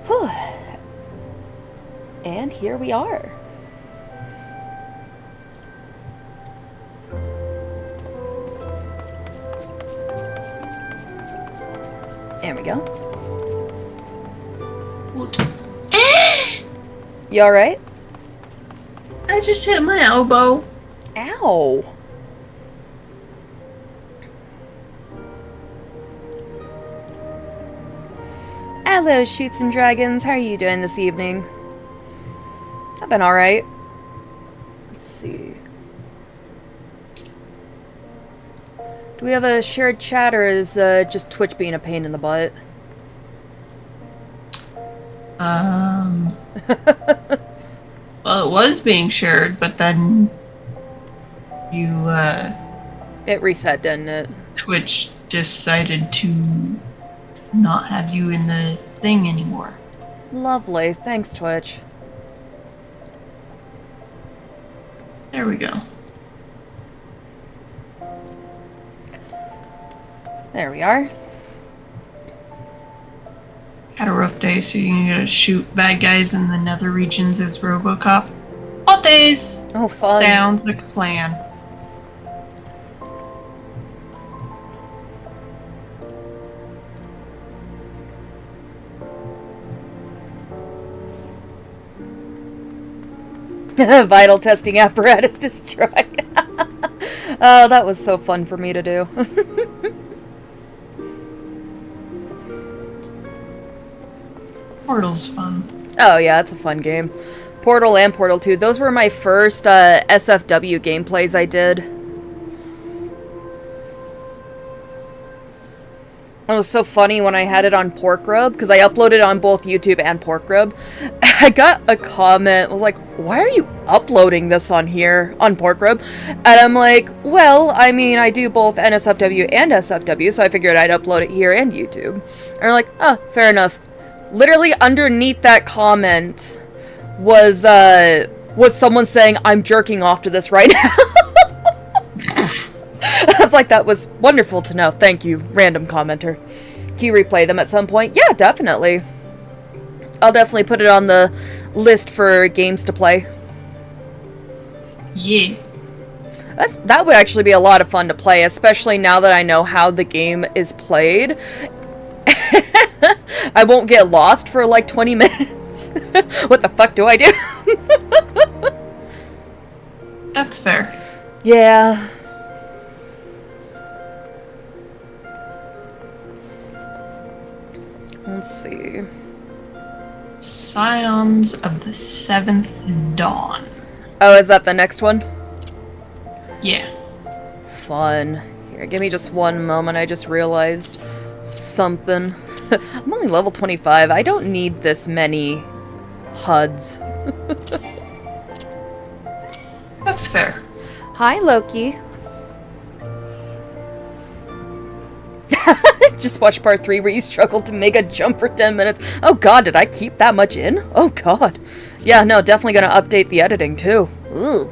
Whew. And here we are. There we go. You alright? I just hit my elbow. Ow. Hello, Shoots and Dragons. How are you doing this evening? I've been alright. Let's see. Do we have a shared chat, or is just Twitch being a pain in the butt? Well, it was being shared, but then you, It reset, didn't it? Twitch decided to not have you in the thing anymore. Lovely. Thanks, Twitch. There we go. There we are. Had a rough day, so you're gonna shoot bad guys in the nether regions as RoboCop. Hot days! Oh, fun. Sounds like a plan. Vital testing apparatus destroyed. Oh, that was so fun for me to do. Portal's fun. Oh yeah, it's a fun game. Portal and Portal 2. Those were my first SFW gameplays I did. It was so funny when I had it on Porkrub, because I uploaded on both YouTube and Porkrub. I got a comment, was like, why are you uploading this on here, on Porkrub? And I'm like, well, I mean, I do both NSFW and SFW, so I figured I'd upload it here and YouTube. And they're like, oh, fair enough. Literally underneath that comment was someone saying, I'm jerking off to this right now. I was like, that was wonderful to know. Thank you, random commenter. Can you replay them at some point? Yeah, definitely. I'll definitely put it on the list for games to play. Yeah. That would actually be a lot of fun to play, especially now that I know how the game is played. I won't get lost for like 20 minutes. What the fuck do I do? That's fair. Yeah. Let's see. Scions of the Seventh Dawn. Oh, is that the next one? Yeah. Fun. Here, give me just one moment. I just realized something. I'm only level 25. I don't need this many HUDs. That's fair. Hi, Loki. Just watch part 3 where you struggled to make a jump for 10 minutes. Oh god, did I keep that much in? Oh god. Yeah, no, definitely gonna update the editing too. Ugh.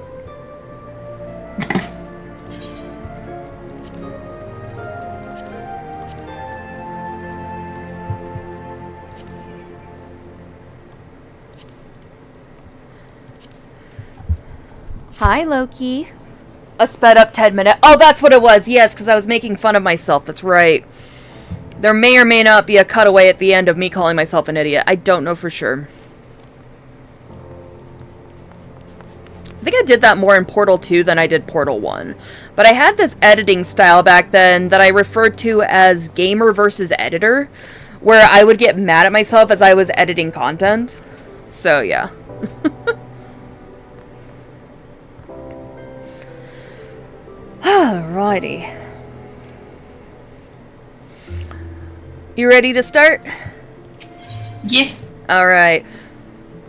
Hi, Loki. A sped up 10-minute. Oh, that's what it was. Yes, because I was making fun of myself. That's right. There may or may not be a cutaway at the end of me calling myself an idiot. I don't know for sure. I think I did that more in Portal 2 than I did Portal 1. But I had this editing style back then that I referred to as gamer versus editor, where I would get mad at myself as I was editing content. So, yeah. Alrighty. You ready to start? Yeah. Alright.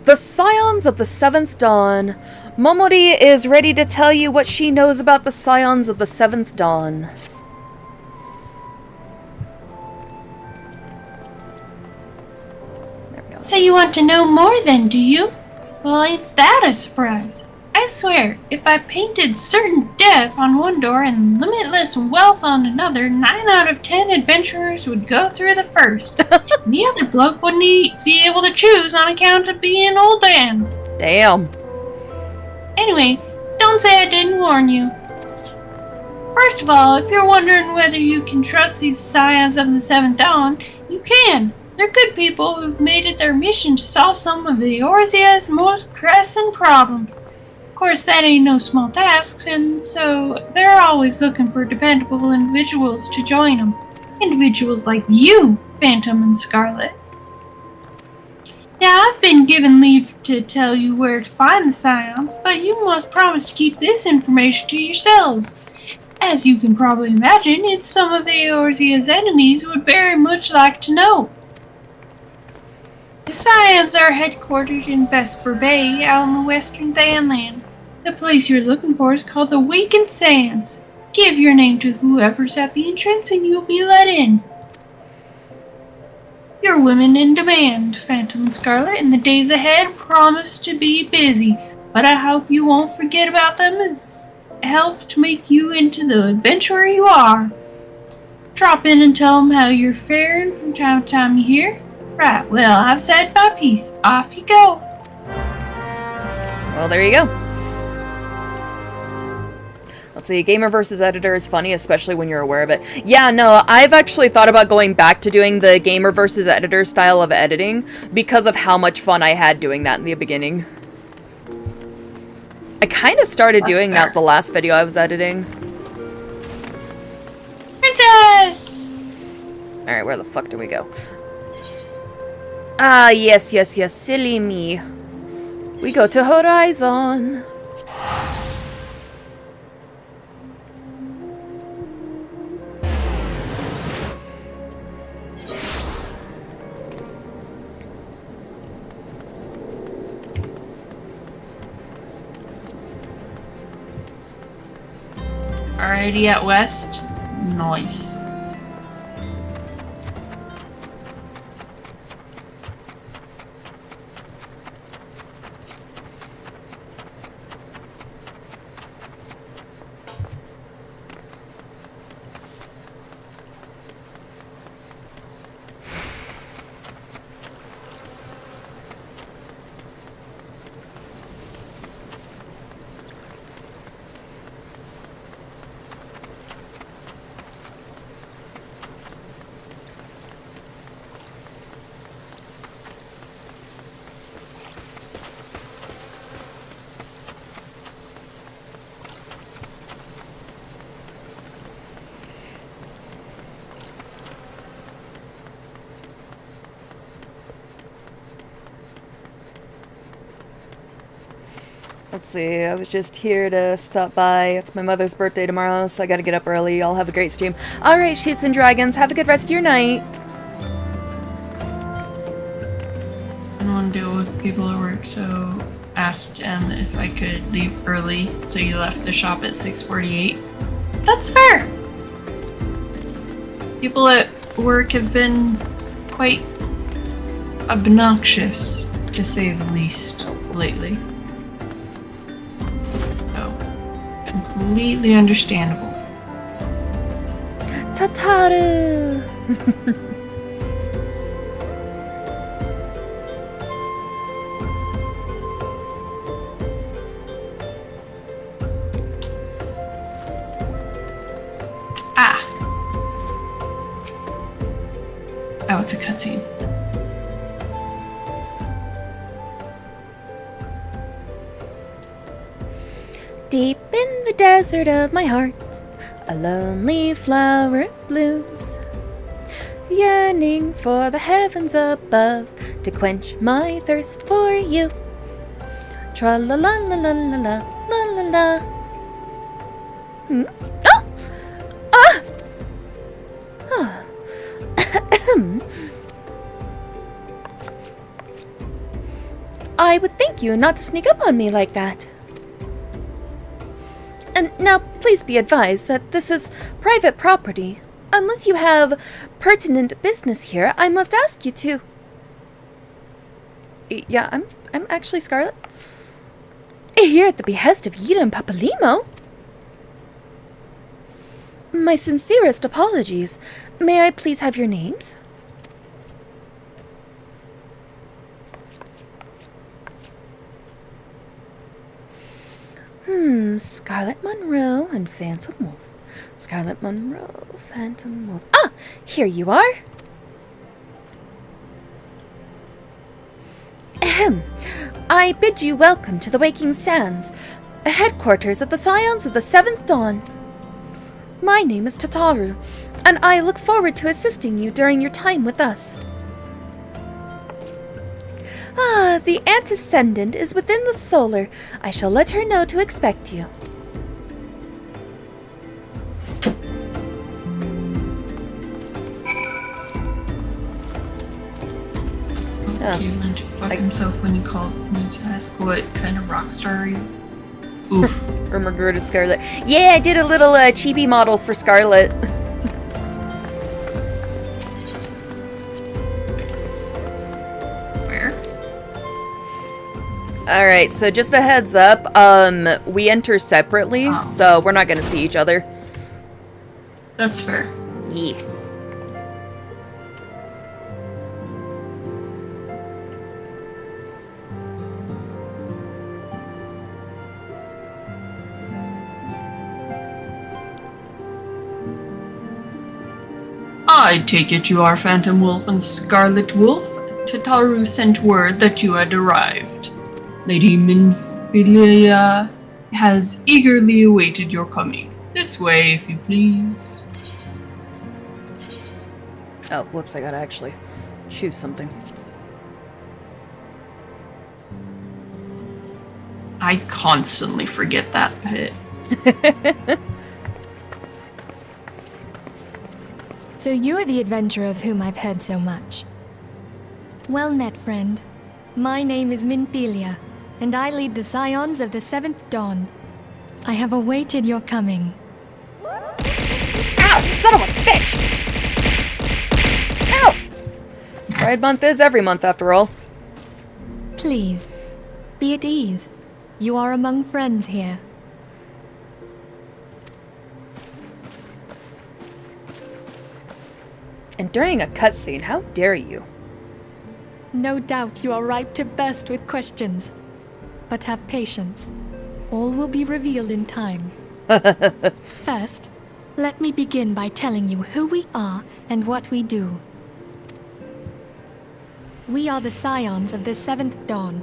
The Scions of the Seventh Dawn. Momori is ready to tell you what she knows about the Scions of the Seventh Dawn. So you want to know more then, do you? Well, ain't that a surprise? I I swear, if I painted certain death on one door and limitless wealth on another, 9 out of 10 adventurers would go through the first. And the other bloke wouldn't be able to choose on account of being old Dan. Damn. Anyway, don't say I didn't warn you. First of all, if you're wondering whether you can trust these Scions of the Seventh Dawn, you can. They're good people who've made it their mission to solve some of Eorzea's most pressing problems. Of course, that ain't no small tasks, and so they're always looking for dependable individuals to join them. Individuals like you, Phantome and Scarlet. Now, I've been given leave to tell you where to find the Scions, but you must promise to keep this information to yourselves. As you can probably imagine, it's some of Eorzea's enemies would very much like to know. The Scions are headquartered in Vesper Bay, out in the western Thanland. The place you're looking for is called the Wakened Sands. Give your name to whoever's at the entrance and you'll be let in. You're women in demand, Phantome and Scarlet, and the days ahead promise to be busy, but I hope you won't forget about them as helped make you into the adventurer you are. Drop in and tell them how you're faring from time to time, you hear? Right, well, I've said my piece. Off you go. Well, there you go. Let's see, gamer versus editor is funny, especially when you're aware of it. Yeah, no, I've actually thought about going back to doing the gamer versus editor style of editing because of how much fun I had doing that in the beginning. I kind of started doing that the last video I was editing. Princess! Alright, where the fuck do we go? Ah, yes, yes, yes, silly me. We go to Horizon. Alrighty, at west. Nice. Let's see, I was just here to stop by. It's my mother's birthday tomorrow, so I gotta get up early. Y'all have a great stream. Alright, Shoots and Dragons, have a good rest of your night. I don't want to deal with people at work, so asked if I could leave early, so you left the shop at 6:48. That's fair! People at work have been quite obnoxious, to say the least, lately. Completely understandable. Tataru! Ah! Oh, it's a cutscene. Deep in the desert of my heart, a lonely flower blooms, yearning for the heavens above to quench my thirst for you. Tra la la la la la la la la la. Oh! Ah! I would thank you not to sneak up on me like that. And now, please be advised that this is private property. Unless you have pertinent business here, I must ask you to... Yeah, I'm actually Scarlet. Here at the behest of Yida and Papalimo? My sincerest apologies. May I please have your names? Scarlet Monroe and Phantome Wulfe. Scarlet Monroe, Phantome Wulfe. Ah! Here you are! Ahem. I bid you welcome to the Waking Sands, headquarters of the Scions of the Seventh Dawn. My name is Tataru, and I look forward to assisting you during your time with us. Ah, the Antecedent is within the Solar. I shall let her know to expect you. He meant to fuck himself when he called me to ask what kind of rock star are you? Oof. Remember to Scarlet. Yeah, I did a little chibi model for Scarlet. Where? Alright, so just a heads up, we enter separately, so we're not gonna see each other. That's fair. Yeah. I take it you are Phantome Wulfe and Scarlet Wulfe. Tataru sent word that you had arrived. Lady Minfilia has eagerly awaited your coming. This way, if you please. Oh, whoops, I gotta actually choose something. I constantly forget that bit. So you're the adventurer of whom I've heard so much. Well met, friend. My name is Minfilia, and I lead the Scions of the Seventh Dawn. I have awaited your coming. Ow, son of a bitch! Ow! Pride Month is every month, after all. Please, be at ease. You are among friends here. And during a cutscene, how dare you? No doubt you are ripe to burst with questions. But have patience. All will be revealed in time. First, let me begin by telling you who we are and what we do. We are the Scions of the Seventh Dawn,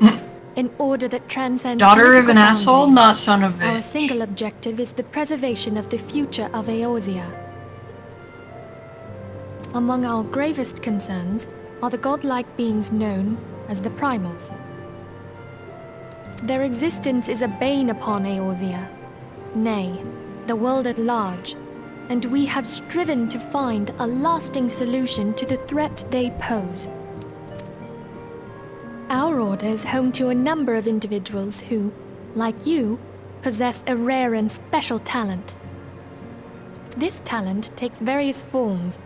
an order that transcends Daughter of an political asshole, boundaries. not son of a Our bitch. single objective is the preservation of the future of Eorzea. Among our gravest concerns are the godlike beings known as the Primals. Their existence is a bane upon Eorzea, nay, the world at large, and we have striven to find a lasting solution to the threat they pose. Our order is home to a number of individuals who, like you, possess a rare and special talent. This talent takes various forms,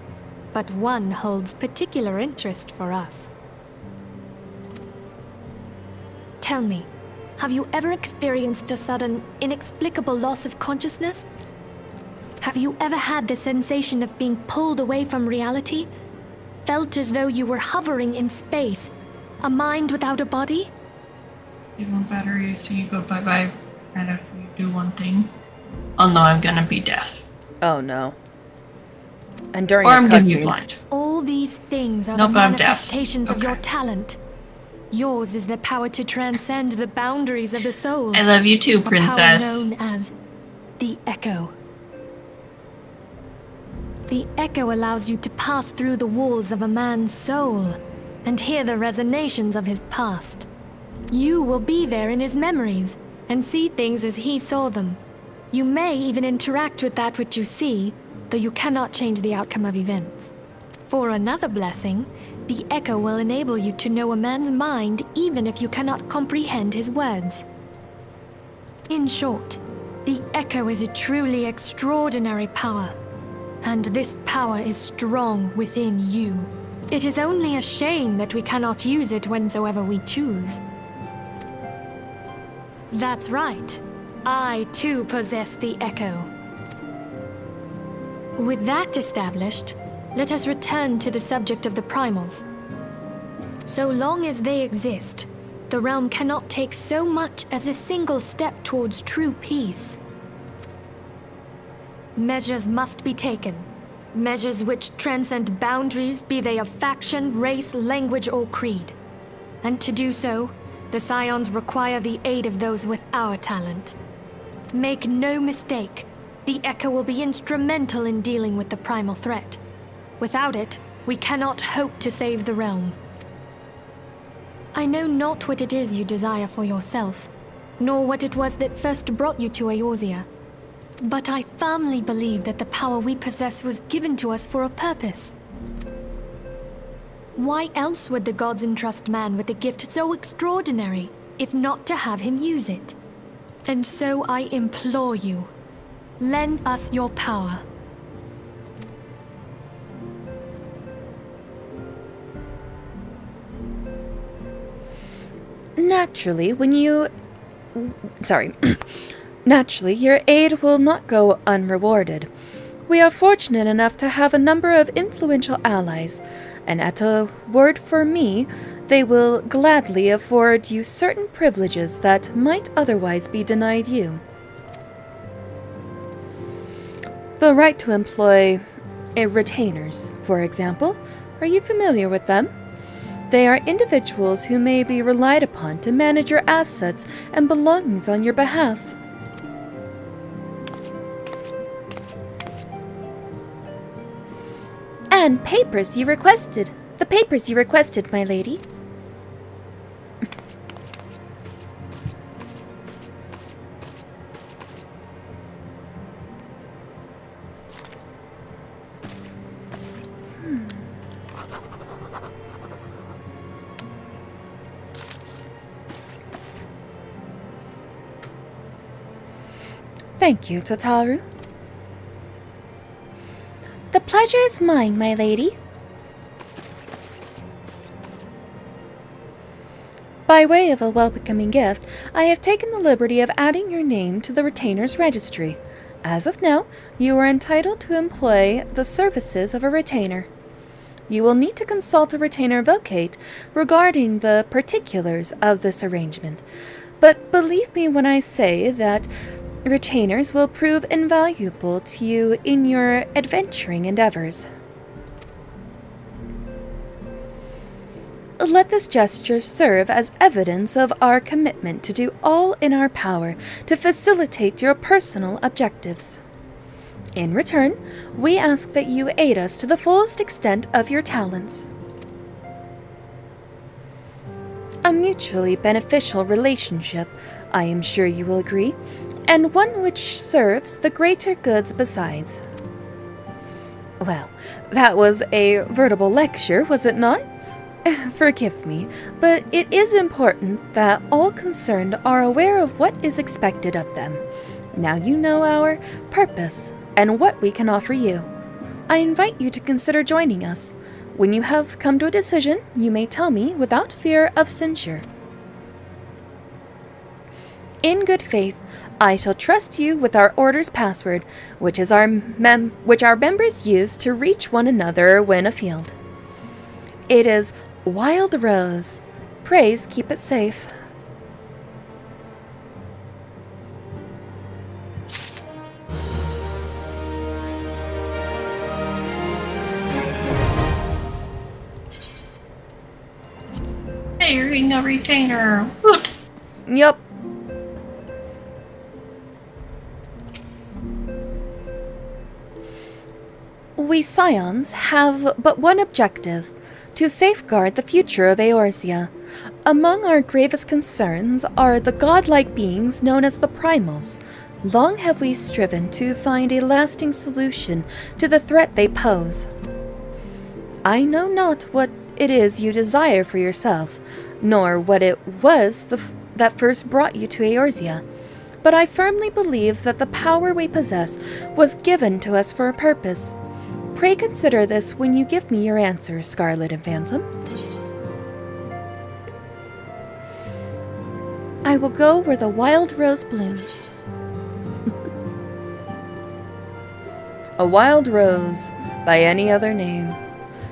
but one holds particular interest for us. Tell me, have you ever experienced a sudden, inexplicable loss of consciousness? Have you ever had the sensation of being pulled away from reality? Felt as though you were hovering in space, a mind without a body? Save on battery, so you go bye-bye right after you do one thing. Oh no, I'm gonna be deaf. Oh no. And during Or a I'm gonna be cutscene. blind. All these things are Nope, the I'm deaf. manifestations of your Okay. talent. Yours is the power to transcend the boundaries of the soul. I love you too, A power princess. known as the Echo. The Echo allows you to pass through the walls of a man's soul and hear the resonations of his past. You will be there in his memories and see things as he saw them. You may even interact with that which you see, though you cannot change the outcome of events. For another blessing, the Echo will enable you to know a man's mind even if you cannot comprehend his words. In short, the Echo is a truly extraordinary power, and this power is strong within you. It is only a shame that we cannot use it whensoever we choose. That's right. I too possess the echo. With that established, let us return to the subject of the primals. So long as they exist, the realm cannot take so much as a single step towards true peace. Measures must be taken. Measures which transcend boundaries, be they of faction, race, language, or creed. And to do so, the Scions require the aid of those with our talent. Make no mistake, the Echo will be instrumental in dealing with the primal threat. Without it, we cannot hope to save the realm. I know not what it is you desire for yourself, nor what it was that first brought you to Eorzea. But I firmly believe that the power we possess was given to us for a purpose. Why else would the gods entrust man with a gift so extraordinary, if not to have him use it? And so I implore you, lend us your power. Naturally, Naturally, your aid will not go unrewarded. We are fortunate enough to have a number of influential allies, and at a word from me, they will gladly afford you certain privileges that might otherwise be denied you. The right to employ retainers, for example. Are you familiar with them? They are individuals who may be relied upon to manage your assets and belongings on your behalf. And papers you requested. The papers you requested, my lady. Thank you, Tataru. The pleasure is mine, my lady. By way of a welcoming gift, I have taken the liberty of adding your name to the retainer's registry. As of now, you are entitled to employ the services of a retainer. You will need to consult a retainer vocate regarding the particulars of this arrangement, but believe me when I say that retainers will prove invaluable to you in your adventuring endeavors. Let this gesture serve as evidence of our commitment to do all in our power to facilitate your personal objectives. In return, we ask that you aid us to the fullest extent of your talents. A mutually beneficial relationship, I am sure you will agree, and one which serves the greater goods besides. Well, that was a veritable lecture, was it not? Forgive me, but it is important that all concerned are aware of what is expected of them. Now you know our purpose and what we can offer you. I invite you to consider joining us. When you have come to a decision, you may tell me without fear of censure. In good faith, I shall trust you with our order's password, which our members use to reach one another when afield. It is Wild Rose. Praise keep it safe. Hey, you're getting a retainer. Hoot. Yup. We Scions have but one objective, to safeguard the future of Eorzea. Among our gravest concerns are the godlike beings known as the Primals. Long have we striven to find a lasting solution to the threat they pose. I know not what it is you desire for yourself, nor what it was that first brought you to Eorzea, but I firmly believe that the power we possess was given to us for a purpose. Pray consider this when you give me your answer, Scarlet and Phantome. I I will go where the wild rose blooms. A wild rose, by any other name.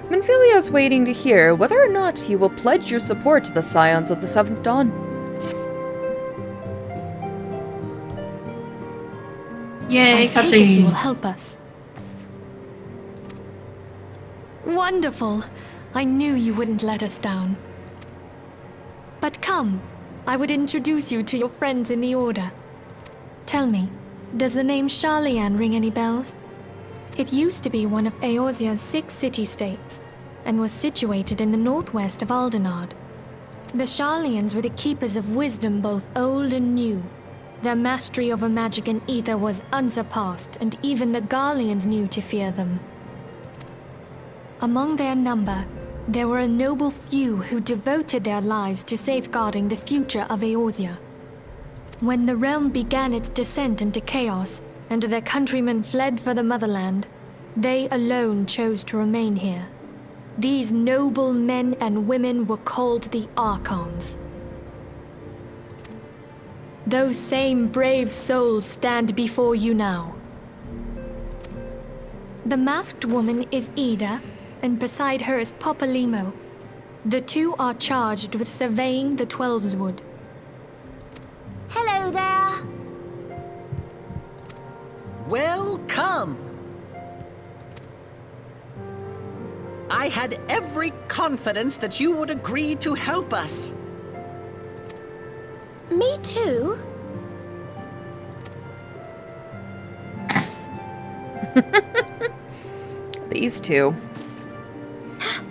Minfilia is waiting to hear whether or not you will pledge your support to the Scions of the Seventh Dawn. Yay, I take it you will cutscene. help us. Wonderful! I knew you wouldn't let us down. But come, I would introduce you to your friends in the Order. Tell me, does the name Sharlayan ring any bells? It used to be one of Eorzea's 6 city-states, and was situated in the northwest of Aldenard. The Sharlayans were the keepers of wisdom both old and new. Their mastery over magic and ether was unsurpassed, and even the Garleans knew to fear them. Among their number, there were a noble few who devoted their lives to safeguarding the future of Eorzea. When the realm began its descent into chaos, and their countrymen fled for the motherland, they alone chose to remain here. These noble men and women were called the Archons. Those same brave souls stand before you now. The masked woman is Ida, and beside her is Popalimo. The two are charged with surveying the Twelveswood. Hello there. Welcome! I had every confidence that you would agree to help us. Me too. These two.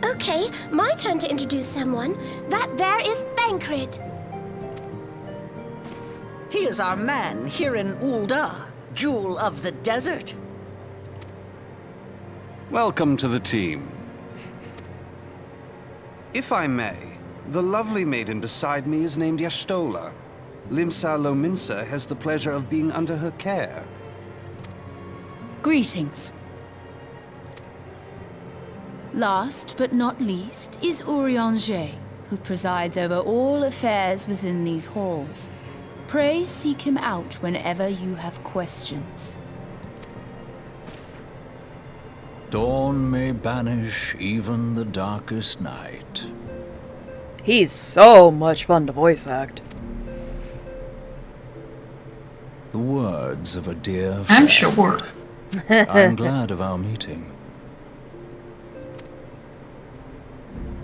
Okay, my turn to introduce someone. That there is Thancred. He is our man here in Ul'dah, Jewel of the Desert. Welcome to the team. If I may, the lovely maiden beside me is named Y'shtola. Limsa Lominsa has the pleasure of being under her care. Greetings. Last but not least is Urianger, who presides over all affairs within these halls. Pray seek him out whenever you have questions. Dawn may banish even the darkest night. He's so much fun to voice act. The words of a dear I'm friend. sure. I'm glad of our meeting.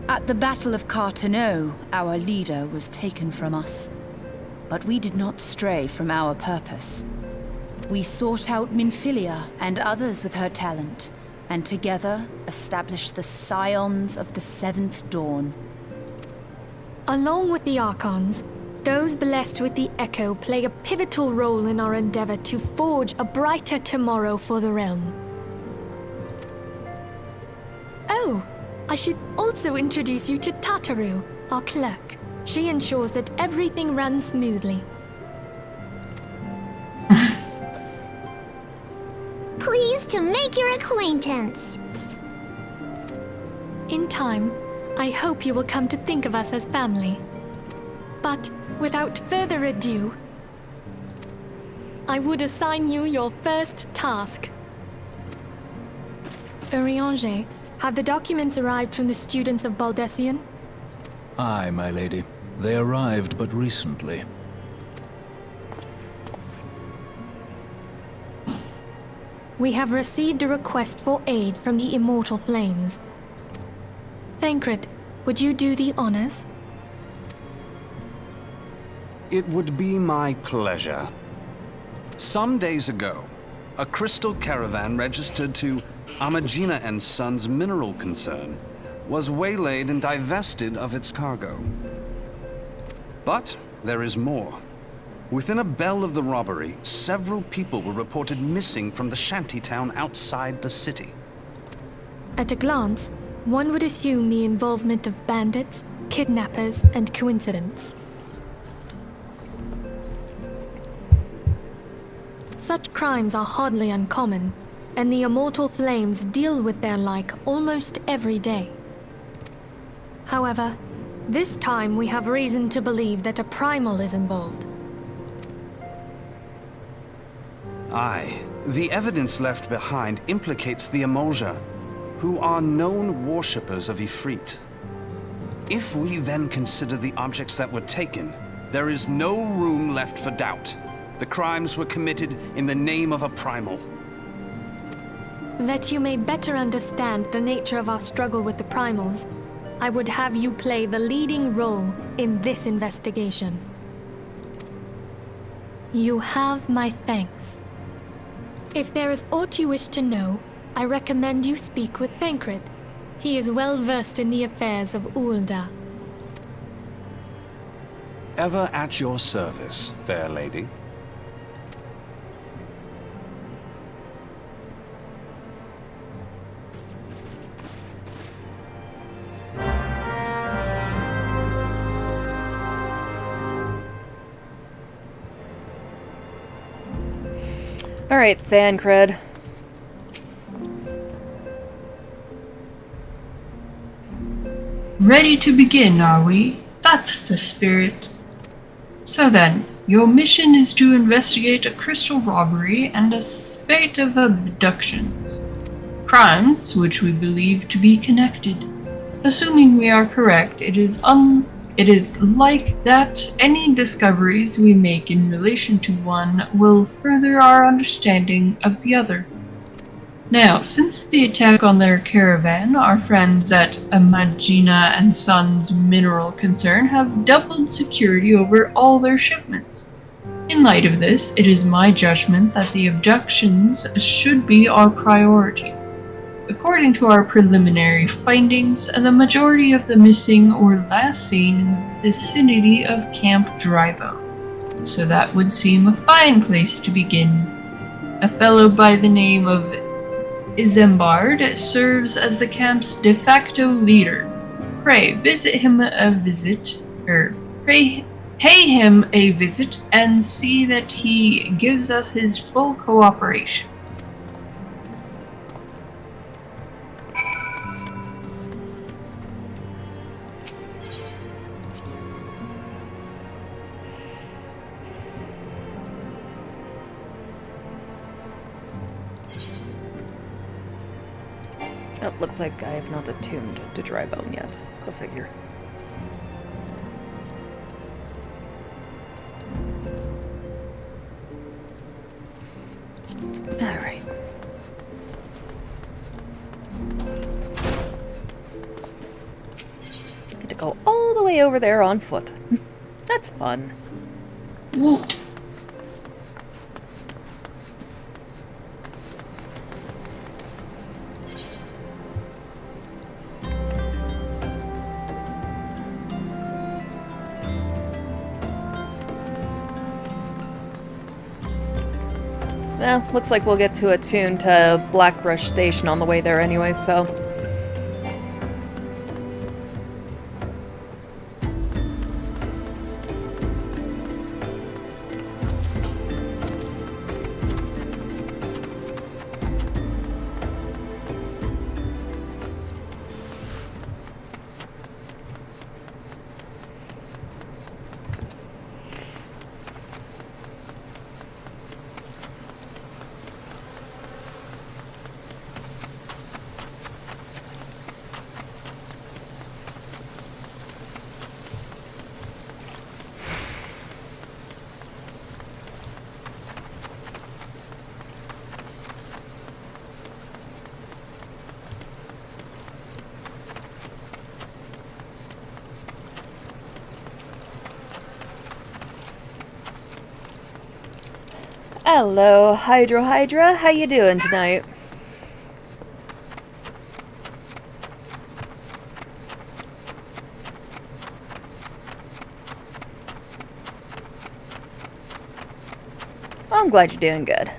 At the Battle of Carteneau, our leader was taken from us. But we did not stray from our purpose. We sought out Minfilia and others with her talent, and together established the Scions of the Seventh Dawn. Along with the Archons, those blessed with the Echo play a pivotal role in our endeavor to forge a brighter tomorrow for the realm. Oh, I should also introduce you to Tataru, our clerk. She ensures that everything runs smoothly. Pleased to make your acquaintance. In time, I hope you will come to think of us as family. But without further ado, I would assign you your first task. Urianger, have the documents arrived from the students of Baldessian? Aye, my lady. They arrived but recently. We have received a request for aid from the Immortal Flames. Thancred, would you do the honors? It would be my pleasure. Some days ago, a crystal caravan registered to Amagina and Sons mineral concern was waylaid and divested of its cargo. But there is more. Within a bell of the robbery, several people were reported missing from the shantytown outside the city. At a glance, one would assume the involvement of bandits, kidnappers, and coincidence. Such crimes are hardly uncommon, and the Immortal Flames deal with their like almost every day. However, This time we have reason to believe that a primal is involved. Aye. The evidence left behind implicates the Emulja, who are known worshippers of Ifrit. If we then consider the objects that were taken, there is no room left for doubt. The crimes were committed in the name of a primal. That you may better understand the nature of our struggle with the primals, I would have you play the leading role in this investigation. You have my thanks. If there is aught you wish to know, I recommend you speak with Thancred. He is well versed in the affairs of Ul'dah. Ever at your service, fair lady. Alright, Thancred. Ready to begin, are we? That's the spirit. So then, your mission is to investigate a crystal robbery and a spate of abductions. Crimes which we believe to be connected. Assuming we are correct, it is like that any discoveries we make in relation to one will further our understanding of the other. Now, since the attack on their caravan, our friends at Amagina and Sons Mineral Concern have doubled security over all their shipments. In light of this, it is my judgment that the abductions should be our priority. According to our preliminary findings, the majority of the missing were last seen in the vicinity of Camp Drybone. So that would seem a fine place to begin. A fellow by the name of Isambard serves as the camp's de facto leader. Pray pay him a visit and see that he gives us his full cooperation. Oh, looks like I have not attuned to Drybone yet. Go figure. Alright. Get to go all the way over there on foot. That's fun. Woot. Well, looks like we'll get to attune to Blackbrush Station on the way there anyway, so... Hello, Hydra. How you doing tonight? I'm glad you're doing good.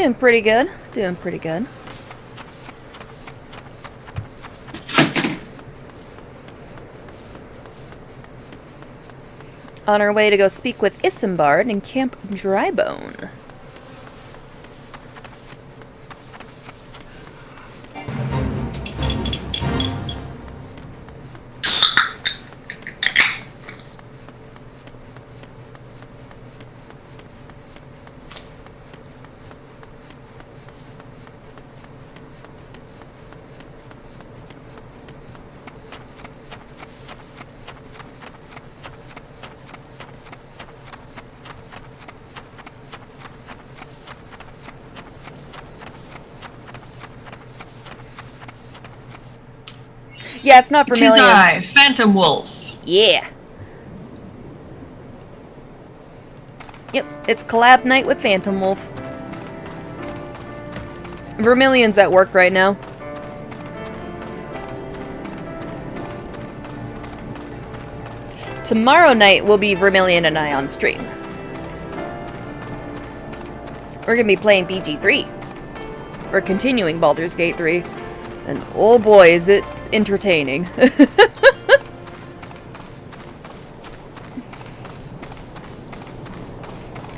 Doing pretty good. Doing pretty good. On our way to go speak with Isambard in Camp Drybone. Yeah, it's not Vermilion. 'Tis I, Phantome Wulfe. Yeah. Yep, it's collab night with Phantome Wulfe. Vermilion's at work right now. Tomorrow night will be Vermilion and I on stream. We're gonna be playing BG3. We're continuing Baldur's Gate 3. And oh boy, is it entertaining.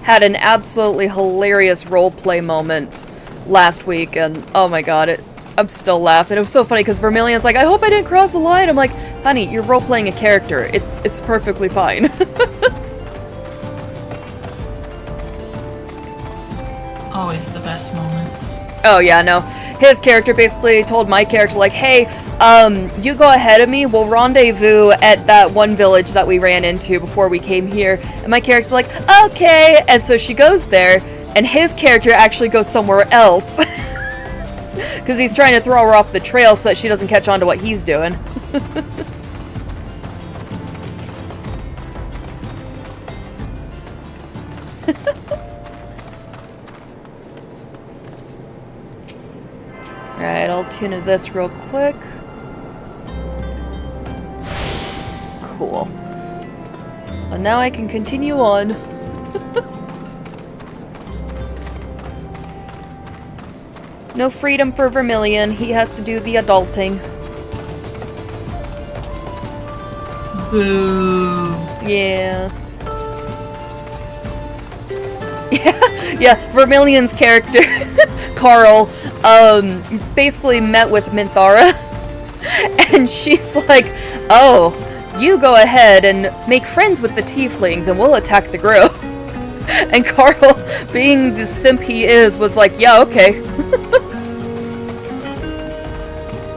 Had an absolutely hilarious roleplay moment last week, and oh my god, I'm still laughing. It was so funny because Vermilion's like, I hope I didn't cross the line. I'm like, honey, you're roleplaying a character. It's perfectly fine. Always the best moments. Oh yeah, no. His character basically told my character, like, hey, you go ahead of me, we'll rendezvous at that one village that we ran into before we came here. And my character's like, okay. And so she goes there, and his character actually goes somewhere else. Because he's trying to throw her off the trail so that she doesn't catch on to what he's doing. Alright, I'll tune into this real quick. Cool. Well, now I can continue on. No freedom for Vermilion. He has to do the adulting. Boo. Yeah. Yeah, Vermilion's character, Carl, basically met with Minthara, and she's like, oh, you go ahead and make friends with the tieflings and we'll attack the grove. And Carl, being the simp he is, was like, yeah, okay.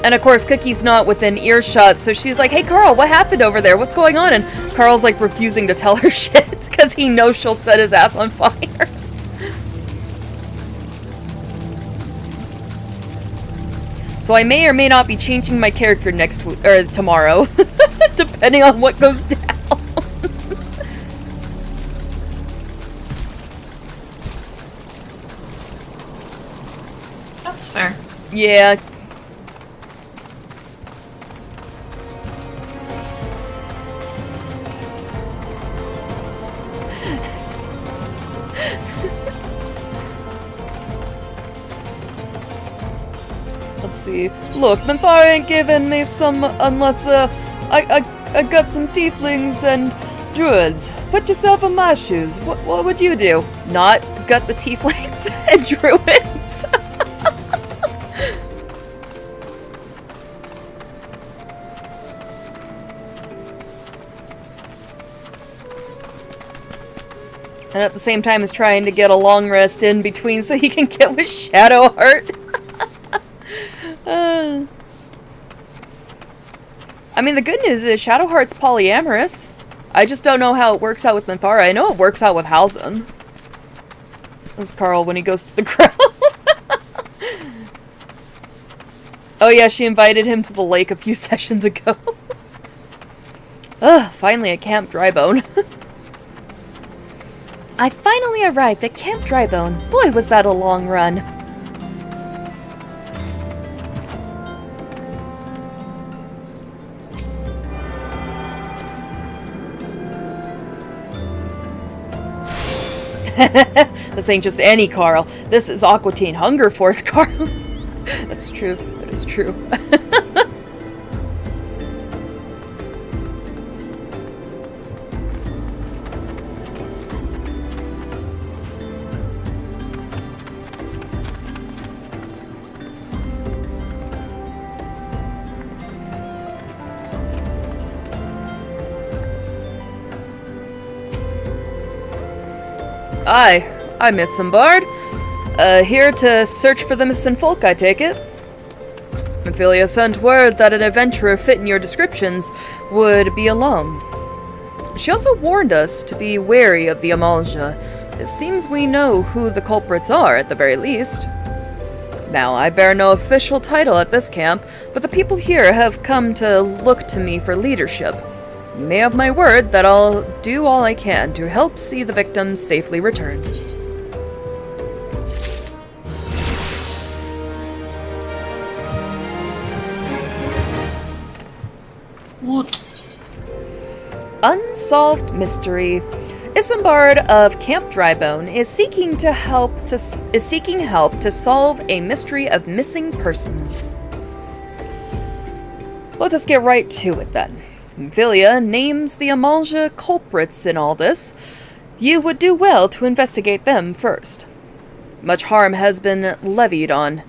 And of course, Cookie's not within earshot, so she's like, hey Carl, what happened over there? What's going on? And Carl's like refusing to tell her shit, because he knows she'll set his ass on fire. So I may or may not be changing my character next week, or tomorrow, depending on what goes down. That's fair. Yeah. Let's see. Look, Minthara ain't giving me some unless I got some tieflings and druids. Put yourself in my shoes. What would you do? Not got the tieflings and druids? And at the same time is trying to get a long rest in between so he can get with Shadowheart. I mean, the good news is Shadowheart's polyamorous. I just don't know how it works out with Minthara. I know it works out with Halzin. This is Carl when he goes to the ground. Oh yeah, she invited him to the lake a few sessions ago. Ugh, finally at Camp Drybone. I finally arrived at Camp Drybone. Boy, was that a long run. This ain't just any Carl. This is Aqua Teen Hunger Force Carl. That's true. That is true. I miss Bard. Here to search for the missing folk, I take it. Minfilia sent word that an adventurer fitting your descriptions would be along. She also warned us to be wary of the Amalja. It seems we know who the culprits are, at the very least. Now, I bear no official title at this camp, but the people here have come to look to me for leadership. You may have my word that I'll do all I can to help see the victims safely returned. What? Unsolved mystery. Isambard of Camp Drybone is seeking help to solve a mystery of missing persons. Let us get right to it then. Minfilia names the Amalja culprits in all this. You would do well to investigate them first. Much harm has been levied on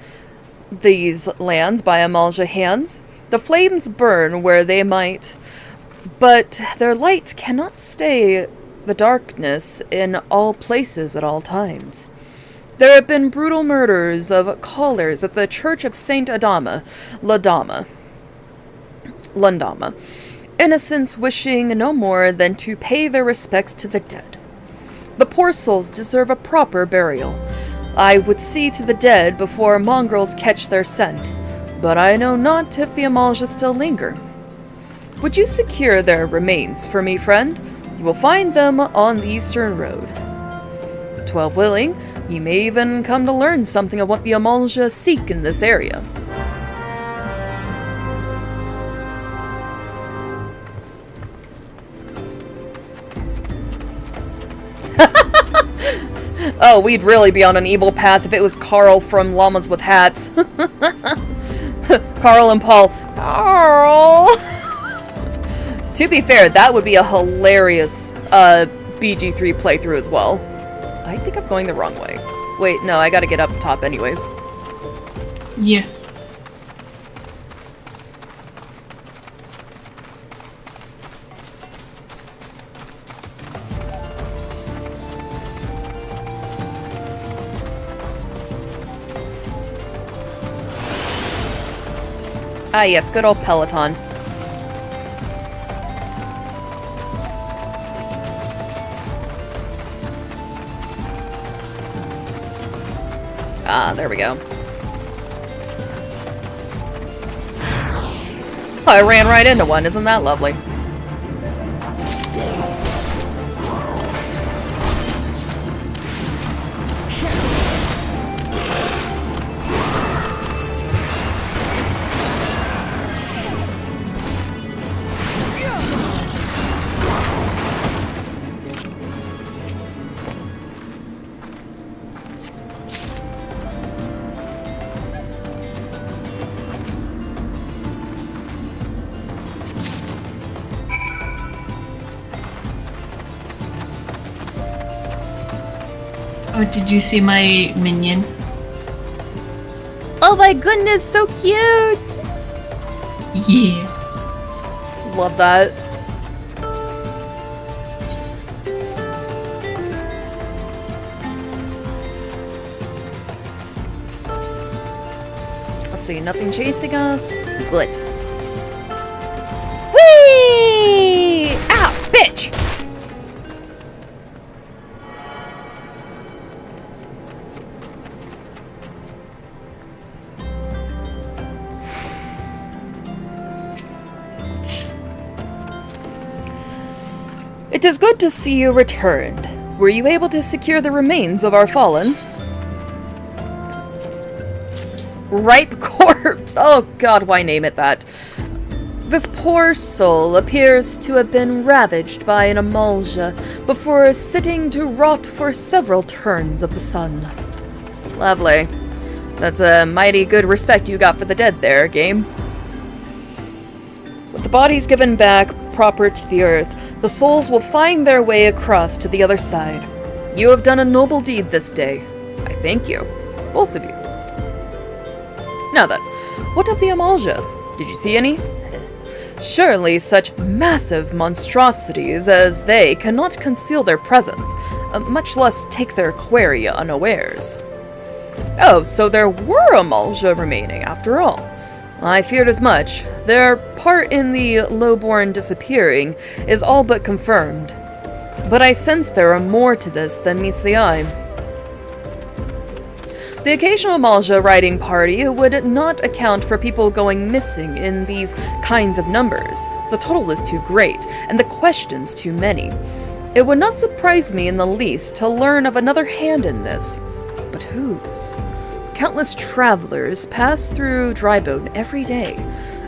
these lands by Amalja hands. The flames burn where they might, but their light cannot stay the darkness in all places at all times. There have been brutal murders of callers at the Church of Saint Adama, Lundama. Innocents wishing no more than to pay their respects to the dead. The poor souls deserve a proper burial. I would see to the dead before mongrels catch their scent, but I know not if the Amalja still linger. Would you secure their remains for me, friend? You will find them on the Eastern Road. 12 willing, you may even come to learn something of what the Amalja seek in this area. Oh, we'd really be on an evil path if it was Carl from Llamas with Hats. Carl and Paul. Carl! To be fair, that would be a hilarious BG3 playthrough as well. I think I'm going the wrong way. Wait, no, I gotta get up top anyways. Yeah. Ah yes, good old Peloton. Ah, there we go. Oh, I ran right into one. Isn't that lovely? Oh, did you see my minion? Oh my goodness, so cute! Yeah. Love that. Let's see, nothing chasing us. Good. Whee! Ow, bitch! It is good to see you returned. Were you able to secure the remains of our fallen? Ripe corpse! Oh god, why name it that? This poor soul appears to have been ravaged by an amalja before sitting to rot for several turns of the sun. Lovely. That's a mighty good respect you got for the dead there, game. With the bodies given back proper to the earth, the souls will find their way across to the other side. You have done a noble deed this day. I thank you, both of you. Now then, what of the amalja? Did you see any? Surely such massive monstrosities as they cannot conceal their presence, much less take their quarry unawares. Oh, so there were amalja remaining after all. I feared as much. Their part in the lowborn disappearing is all but confirmed. But I sense there are more to this than meets the eye. The occasional amalja riding party would not account for people going missing in these kinds of numbers. The total is too great, and the questions too many. It would not surprise me in the least to learn of another hand in this. But whose? Countless travelers pass through Drybone every day,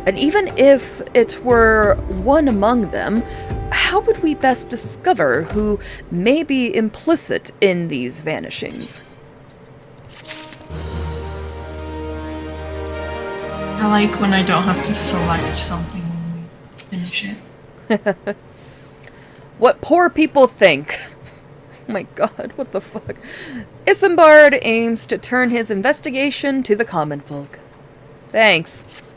and even if it were one among them, how would we best discover who may be implicit in these vanishings? I like when I don't have to select something when we finish it. What poor people think. Oh my god, what the fuck? Isambard aims to turn his investigation to the common folk. Thanks.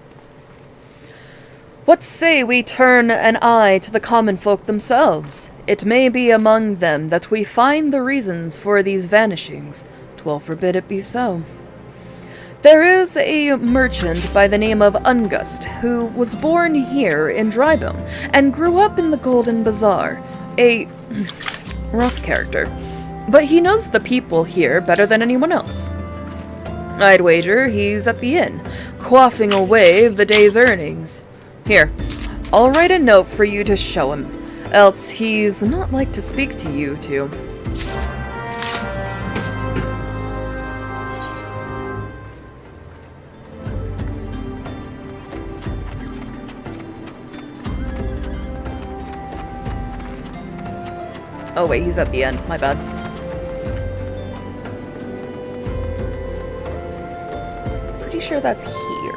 What say we turn an eye to the common folk themselves? It may be among them that we find the reasons for these vanishings. 'Twill forbid it be so. There is a merchant by the name of Ungust who was born here in Drybone and grew up in the Golden Bazaar. A rough character, but he knows the people here better than anyone else. I'd wager he's at the inn, quaffing away the day's earnings. Here, I'll write a note for you to show him, else he's not like to speak to you two. Oh wait, he's at the end. My bad. Pretty sure that's here.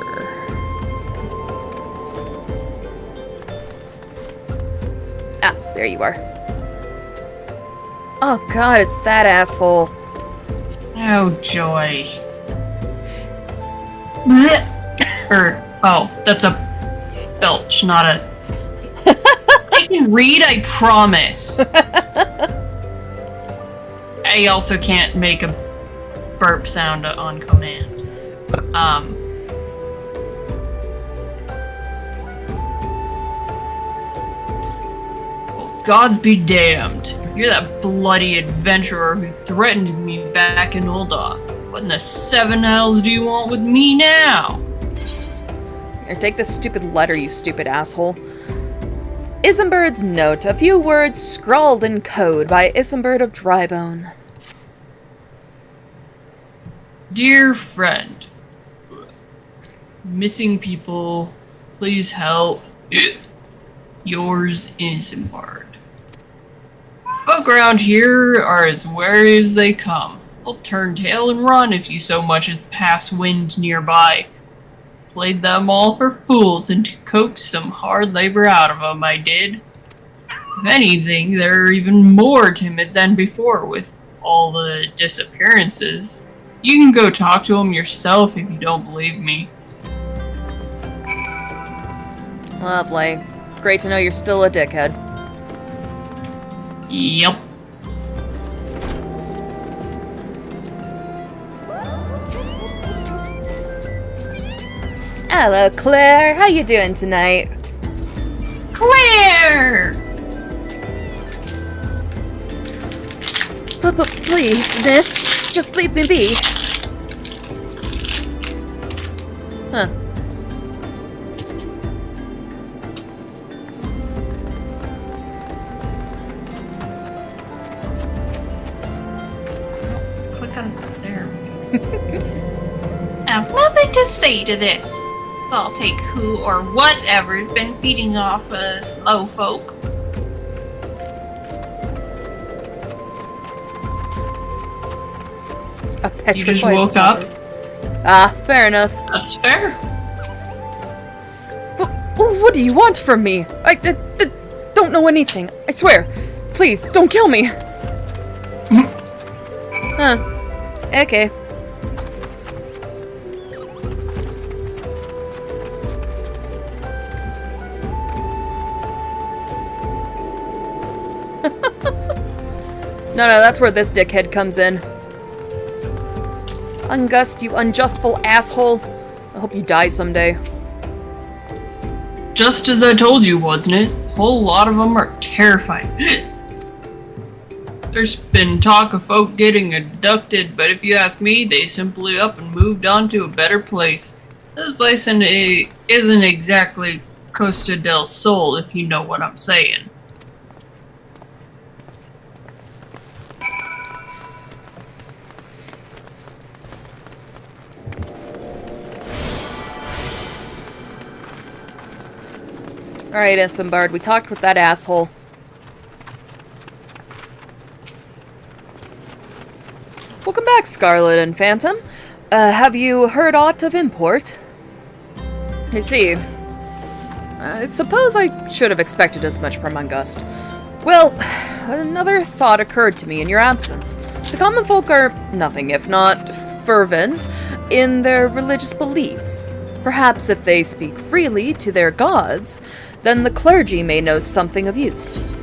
Ah, there you are. Oh god, it's that asshole. Oh, joy. Oh, that's a belch, not a... I can read, I promise. I also can't make a burp sound on command. Well, gods be damned. You're that bloody adventurer who threatened me back in Ul'dah. What in the seven hells do you want with me now? Here, take this stupid letter, you stupid asshole. Isambard's note, a few words scrawled in code by Isambard of Drybone. Dear friend, missing people, please help. Yours, Isambard. Folk around here are as wary as they come. They'll turn tail and run if you so much as pass wind nearby. Played them all for fools and to coax some hard labor out of them, I did. If anything, they're even more timid than before with all the disappearances. You can go talk to them yourself if you don't believe me. Lovely. Great to know you're still a dickhead. Yep. Hello, Claire. How you doing tonight? Claire! But please, miss, just leave me be. Huh. Click on there. I have nothing to say to this. I'll take who or whatever's been feeding off us low folk. A petrified You just woke up? Ah, fair enough. That's fair. What do you want from me? I don't know anything. I swear. Please, don't kill me. Huh. Okay. No, that's where this dickhead comes in. Ungust, you unjustful asshole. I hope you die someday. Just as I told you, wasn't it? A whole lot of them are terrifying. There's been talk of folk getting abducted, but if you ask me, they simply up and moved on to a better place. This place isn't exactly Costa del Sol, if you know what I'm saying. Alright, Isambard, we talked with that asshole. Welcome back, Scarlet and Phantome. Have you heard aught of import? You see, I suppose I should have expected as much from Ungust. Well, another thought occurred to me in your absence. The common folk are nothing if not fervent in their religious beliefs. Perhaps if they speak freely to their gods, then the clergy may know something of use.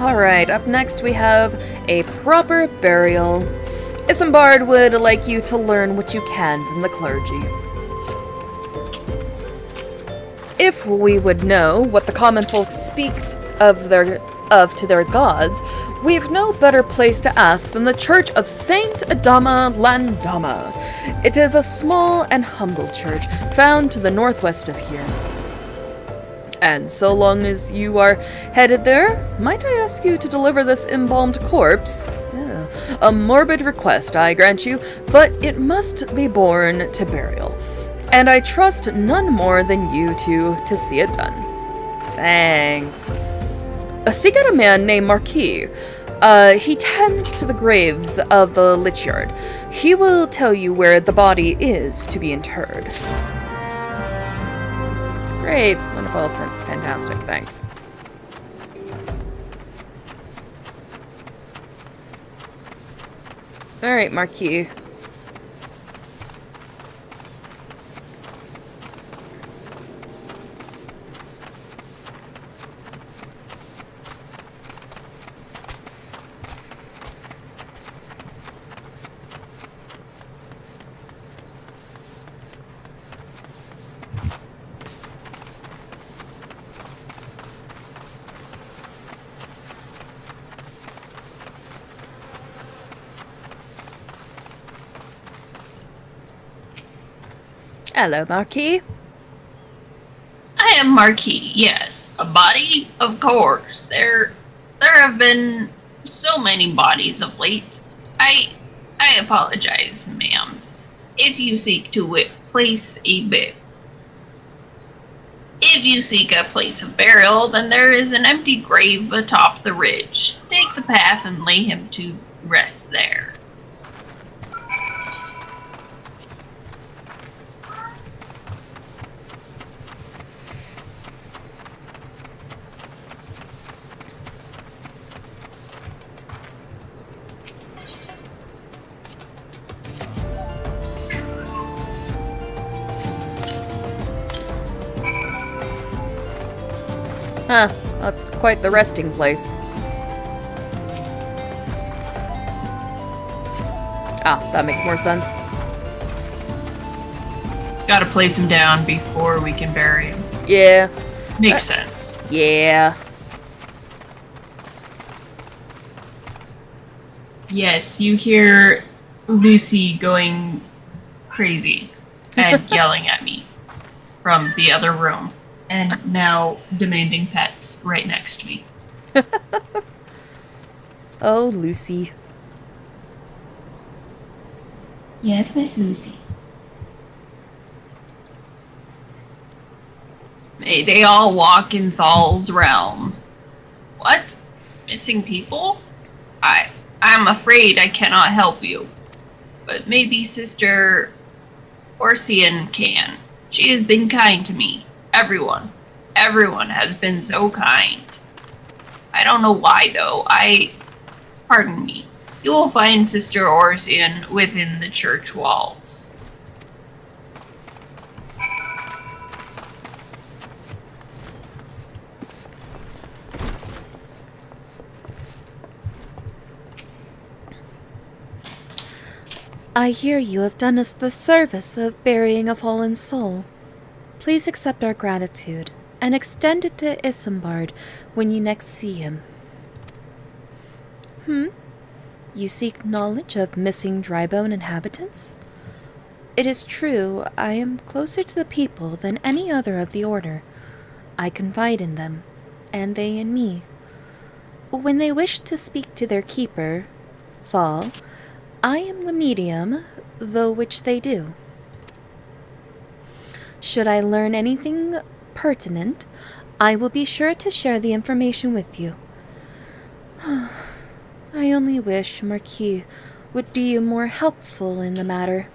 Alright, up next we have a proper burial. Isambard would like you to learn what you can from the clergy. If we would know what the common folk speak of to their gods, we've no better place to ask than the Church of Saint Adama Landama. It is a small and humble church found to the northwest of here. And so long as you are headed there, might I ask you to deliver this embalmed corpse? Yeah. A morbid request, I grant you, but it must be borne to burial. And I trust none more than you two to see it done. Thanks. Seek out a man named Marquis. He tends to the graves of the Lich Yard. He will tell you where the body is to be interred. Great, wonderful, fantastic, thanks. Alright, Marquis. Hello, Marquis. I am Marquis, yes. A body? Of course. There have been so many bodies of late. I apologize, ma'ams. If you seek a place of burial, then there is an empty grave atop the ridge. Take the path and lay him to rest there. Huh, that's quite the resting place. Ah, that makes more sense. Gotta place him down before we can bury him. Yeah. Makes sense. Yeah. Yes, you hear Lucy going crazy and yelling at me from the other room, and now demanding pets right next to me. Oh, Lucy. Yes, Miss Lucy. May they all walk in Thal's realm. What? Missing people? I'm afraid I cannot help you. But maybe Sister Orsian can. She has been kind to me. Everyone has been so kind. I don't know why, though. Pardon me. You will find Sister Orsian within the church walls. I hear you have done us the service of burying a fallen soul. Please accept our gratitude and extend it to Isambard when you next see him. You seek knowledge of missing drybone inhabitants? It is true, I am closer to the people than any other of the Order. I confide in them, and they in me. When they wish to speak to their keeper, Thal, I am the medium, though which they do. Should I learn anything pertinent, I will be sure to share the information with you. I only wish Marquis would be more helpful in the matter.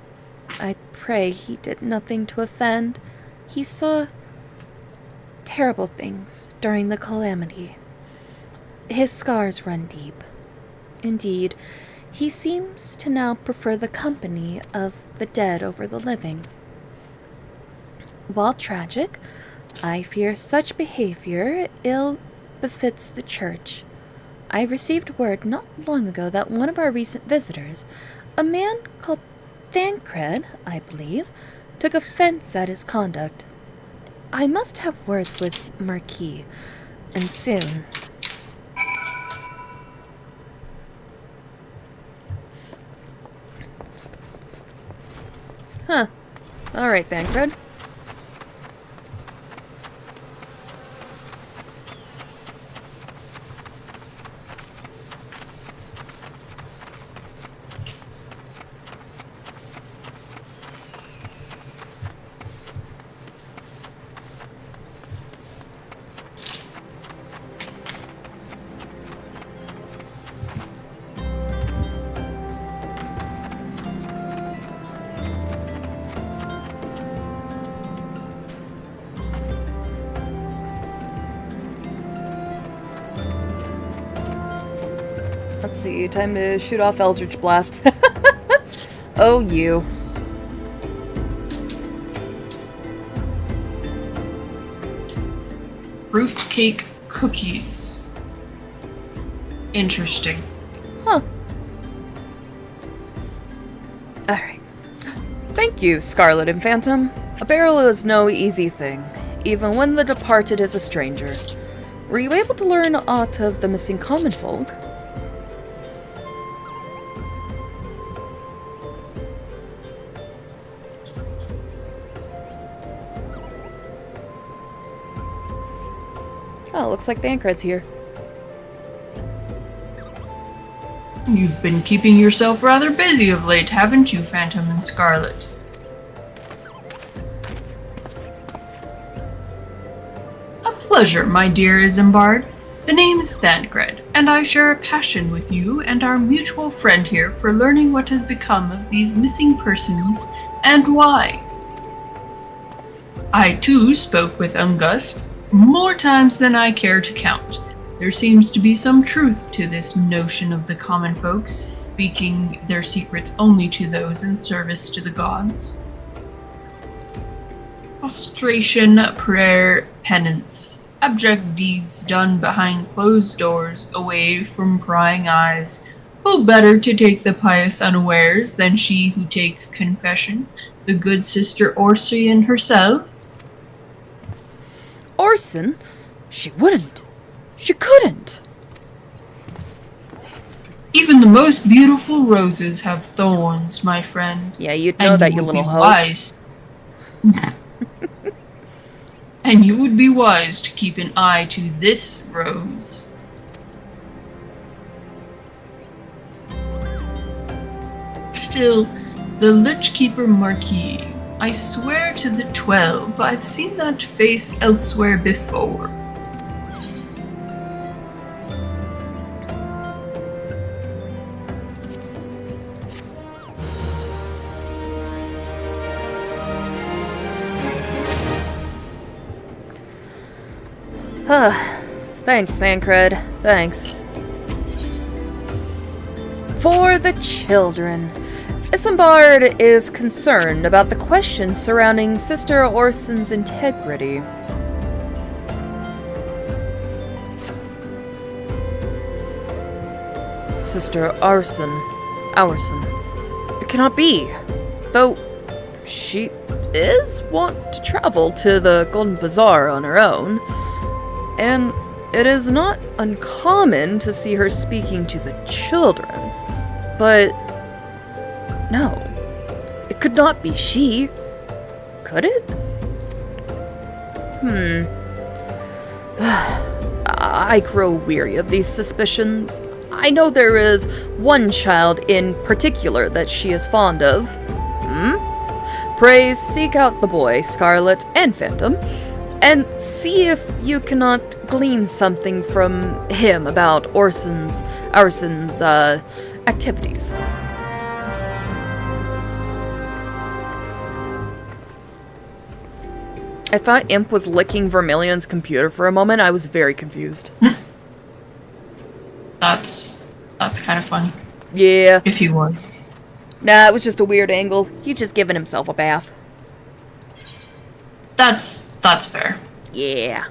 I pray he did nothing to offend. He saw terrible things during the calamity. His scars run deep. Indeed, he seems to now prefer the company of the dead over the living. While tragic, I fear such behavior ill befits the church. I received word not long ago that one of our recent visitors, a man called Thancred, I believe, took offense at his conduct. I must have words with Marquis, and soon. Huh. Alright, Thancred. Let's see, time to shoot off Eldritch Blast. Oh, you. Fruitcake cookies. Interesting. Huh. Alright. Thank you, Scarlet and Phantom. A barrel is no easy thing, even when the departed is a stranger. Were you able to learn aught of the missing common folk? Oh, looks like Thancred's here. You've been keeping yourself rather busy of late, haven't you, Phantom and Scarlet? A pleasure, my dear Isambard. The name is Thancred, and I share a passion with you and our mutual friend here for learning what has become of these missing persons and why. I too spoke with Ungust more times than I care to count. There seems to be some truth to this notion of the common folks speaking their secrets only to those in service to the gods. Prostration, prayer, penance, abject deeds done behind closed doors, away from prying eyes. Who better to take the pious unawares than she who takes confession, the good Sister Orsian herself? Orson? She wouldn't. She couldn't. Even the most beautiful roses have thorns, my friend. Yeah, you'd know that, you little hoe. Wise. And you would be wise to keep an eye to this rose. Still, the Lich Keeper Marquis. I swear to the 12, I've seen that face elsewhere before. Thanks, Thancred. Thanks. For the children. Isambard is concerned about the questions surrounding Sister Orson's integrity. Sister Orson. It cannot be. Though she is wont to travel to the Golden Bazaar on her own. And it is not uncommon to see her speaking to the children. But no, it could not be she. Could it? I grow weary of these suspicions. I know there is one child in particular that she is fond of. Pray seek out the boy, Scarlet and Phantome, and see if you cannot glean something from him about Orson's activities. I thought Imp was licking Vermilion's computer for a moment. I was very confused. That's kind of funny. Yeah. If he was. Nah, it was just a weird angle. He's just giving himself a bath. That's fair. Yeah.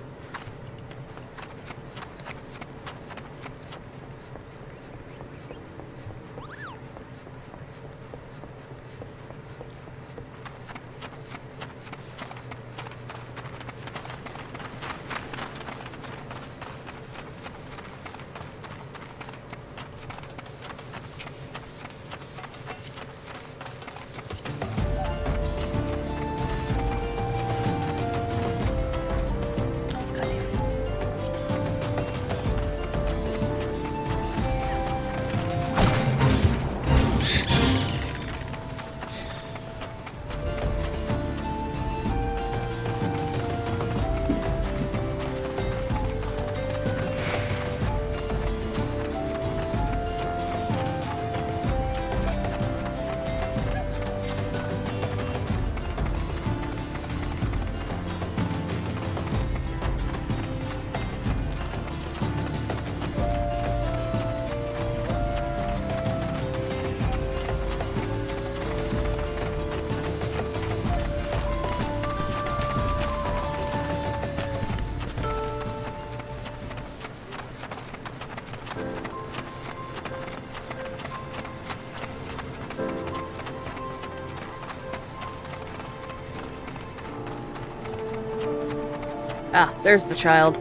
Ah, there's the child.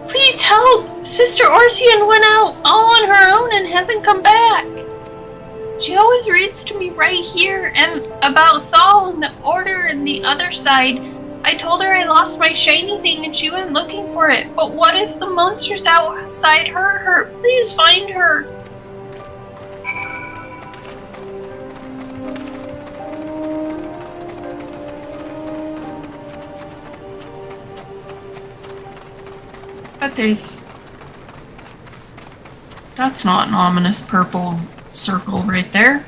Please help! Sister Orsian went out all on her own and hasn't come back. She always reads to me right here and about Thal and the Order and the other side. I told her I lost my shiny thing and she went looking for it. But what if the monsters outside hurt her? Please find her. But that's not an ominous purple circle right there.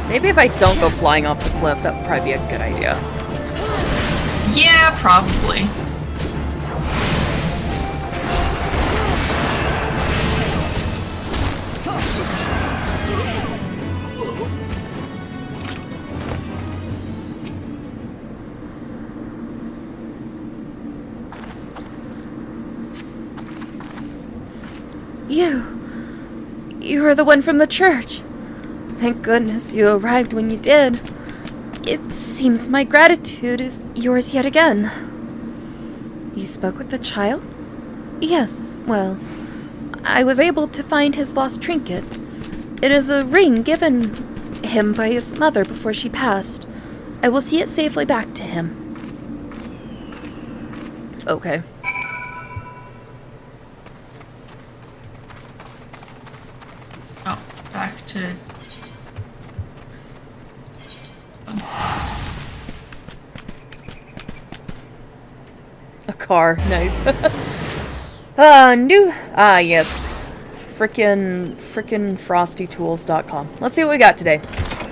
Maybe if I don't go flying off the cliff, that would probably be a good idea. Yeah, probably. You are the one from the church. Thank goodness you arrived when you did. It seems my gratitude is yours yet again. You spoke with the child? Yes, well, I was able to find his lost trinket. It is a ring given him by his mother before she passed. I will see it safely back to him. Okay. Oh, back to... A car, nice. Yes. Frickin' frostytools.com. Let's see what we got today.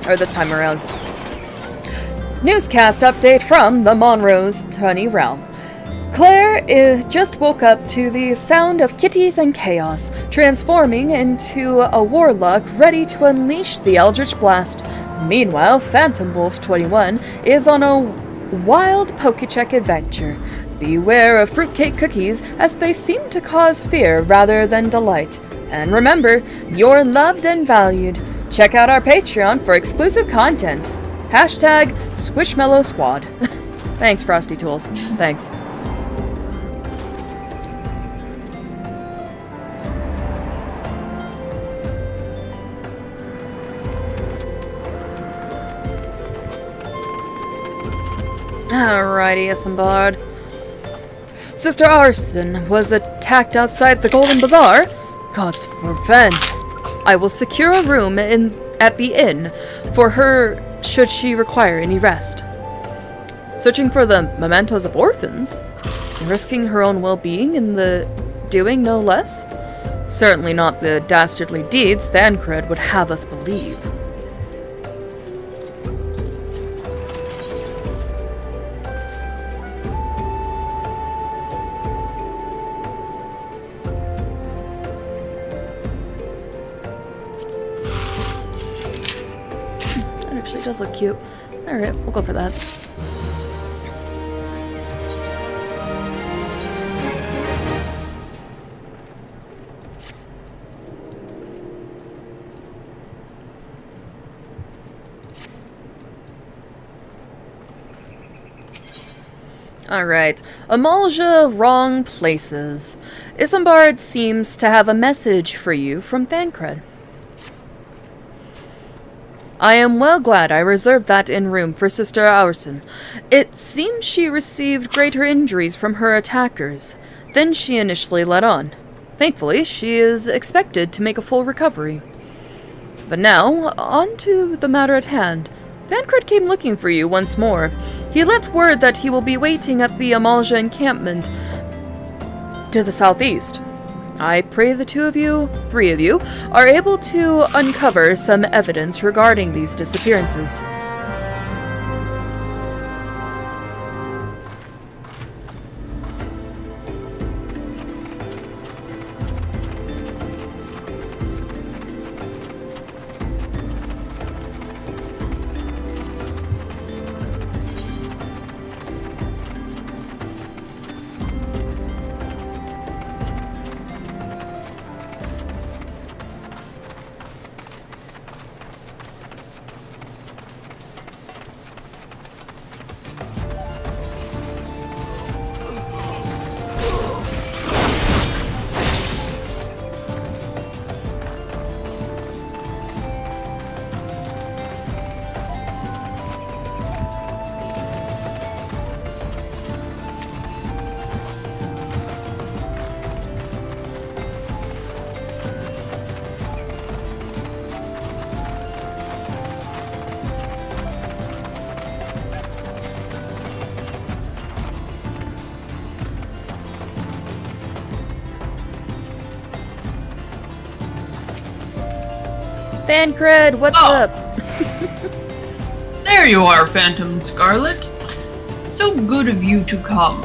Or this time around. Newscast update from the Monroe's Tony realm. Claire just woke up to the sound of kitties and chaos, transforming into a warlock ready to unleash the Eldritch Blast. Meanwhile, Phantome Wulfe 21 is on a wild Pokécheck adventure. Beware of fruitcake cookies, as they seem to cause fear rather than delight. And remember, you're loved and valued. Check out our Patreon for exclusive content. Hashtag Squishmallow Squad. Thanks, Frosty Tools. Thanks. Alrighty, Isambard. Sister Arson was attacked outside the Golden Bazaar. Gods forfend. I will secure a room at the inn for her should she require any rest. Searching for the mementos of orphans? Risking her own well-being in the doing, no less? Certainly not the dastardly deeds Thancred would have us believe. Does look cute. Alright, we'll go for that. Alright, Amalja, wrong places. Isambard seems to have a message for you from Thancred. I am well glad I reserved that inn room for Sister Aurson. It seems she received greater injuries from her attackers than she initially let on. Thankfully, she is expected to make a full recovery. But now, on to the matter at hand. Thancred came looking for you once more. He left word that he will be waiting at the Amalja encampment to the southeast. I pray the three of you, are able to uncover some evidence regarding these disappearances. Thancred, what's up? There you are, Phantom Scarlet. So good of you to come.